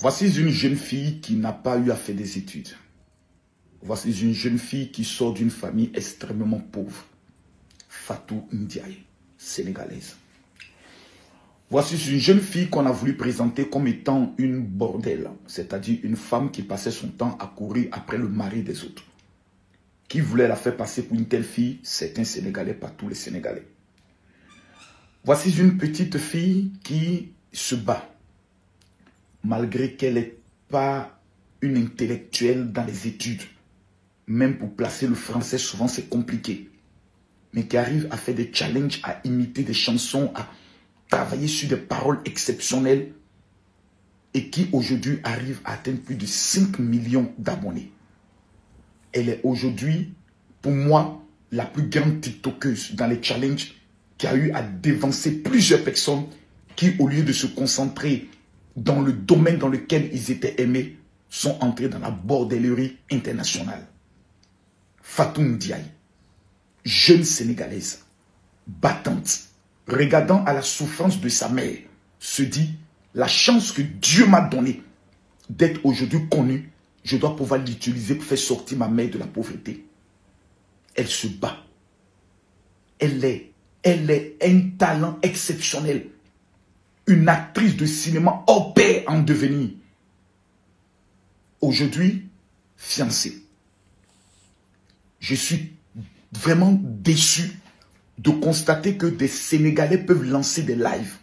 Voici une jeune fille qui n'a pas eu à faire des études. Voici une jeune fille qui sort d'une famille extrêmement pauvre. Fatou Ndiaye, sénégalaise. Voici une jeune fille qu'on a voulu présenter comme étant une bordelle, c'est-à-dire une femme qui passait son temps à courir après le mari des autres. Qui voulait la faire passer pour une telle fille? Certains Sénégalais, pas tous les Sénégalais. Voici une petite fille qui se bat, malgré qu'elle n'est pas une intellectuelle dans les études. Même pour placer le français, souvent c'est compliqué. Mais qui arrive à faire des challenges, à imiter des chansons, à travailler sur des paroles exceptionnelles et qui aujourd'hui arrive à atteindre plus de 5 millions d'abonnés. Elle est aujourd'hui, pour moi, la plus grande TikTokeuse dans les challenges qui a eu à dévancer plusieurs personnes qui, au lieu de se concentrer dans le domaine dans lequel ils étaient aimés, sont entrés dans la bordellerie internationale. Fatou Ndiaye, jeune sénégalaise, battante, regardant à la souffrance de sa mère, se dit, la chance que Dieu m'a donnée d'être aujourd'hui connue, je dois pouvoir l'utiliser pour faire sortir ma mère de la pauvreté. Elle se bat. Elle est un talent exceptionnel. Une actrice de cinéma hors pair en devenir. Aujourd'hui, fiancée. Je suis vraiment déçu de constater que des Sénégalais peuvent lancer des lives.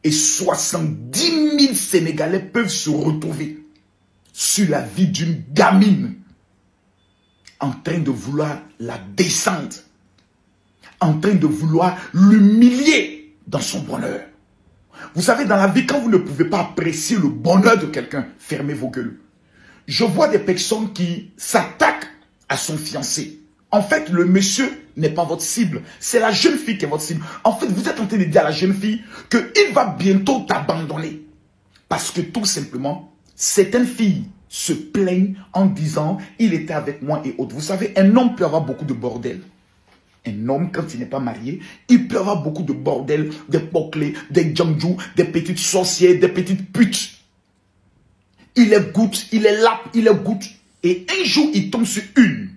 Et 70 000 Sénégalais peuvent se retrouver sur la vie d'une gamine en train de vouloir la descendre, en train de vouloir l'humilier dans son bonheur. Vous savez, dans la vie, quand vous ne pouvez pas apprécier le bonheur de quelqu'un, fermez vos gueules. Je vois des personnes qui s'attaquent à son fiancé. En fait, le monsieur n'est pas votre cible. C'est la jeune fille qui est votre cible. En fait, vous êtes en train de dire à la jeune fille qu'il va bientôt t'abandonner. Parce que tout simplement, certaines filles se plaignent en disant « il était avec moi et autres ». Vous savez, un homme peut avoir beaucoup de bordel. Un homme, quand il n'est pas marié, il peut avoir beaucoup de bordel, des poclés, des djangdjou, des petites sorcières, des petites putes. Il est goutte, il est lap, il est goutte. Et un jour, il tombe sur une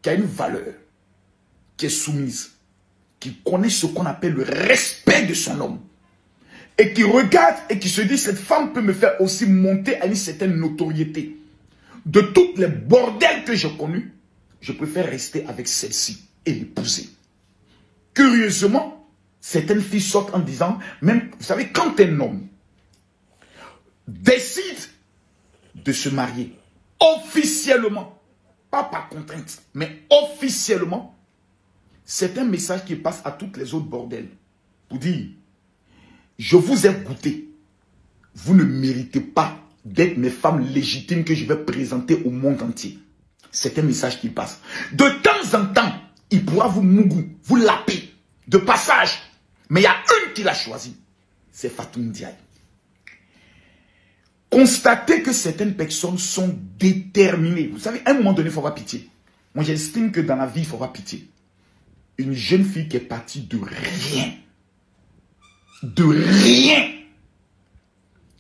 qui a une valeur, qui est soumise, qui connaît ce qu'on appelle le respect de son homme. Et qui regarde et qui se dit, cette femme peut me faire aussi monter à une certaine notoriété. De toutes les bordels que j'ai connus, je préfère rester avec celle-ci et l'épouser. Curieusement, certaines filles sortent en disant, même, vous savez, quand un homme décide de se marier officiellement, pas par contrainte, mais officiellement, c'est un message qui passe à toutes les autres bordels pour dire, je vous ai goûté, vous ne méritez pas d'être mes femmes légitimes que je vais présenter au monde entier. C'est un message qui passe. De temps en temps, il pourra vous mougou, vous laper, de passage. Mais il y a une qui l'a choisi. C'est Fatou Ndiaye. Constatez que certaines personnes sont déterminées. Vous savez, à un moment donné, il faut avoir pitié. Moi, j'estime que dans la vie, il faut avoir pitié. Une jeune fille qui est partie de rien,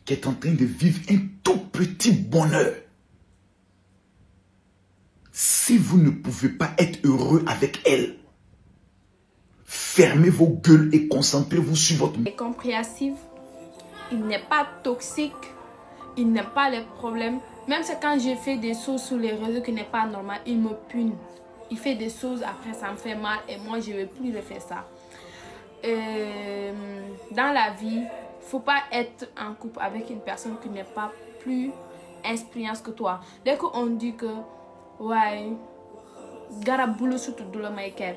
qui est en train de vivre un tout petit bonheur. Si vous ne pouvez pas être heureux avec elle, fermez vos gueules et concentrez-vous sur votre... Il est compréhensif, il n'est pas toxique, il n'a pas les problèmes. Même si quand je fais des choses sur les réseaux qui n'est pas normal, il me punit. Il fait des choses, après ça me fait mal et moi je ne vais plus refaire ça. Dans la vie, il ne faut pas être en couple avec une personne qui n'est pas plus expérience que toi. Dès qu'on dit que ouais, garab boulot surtout de le maker.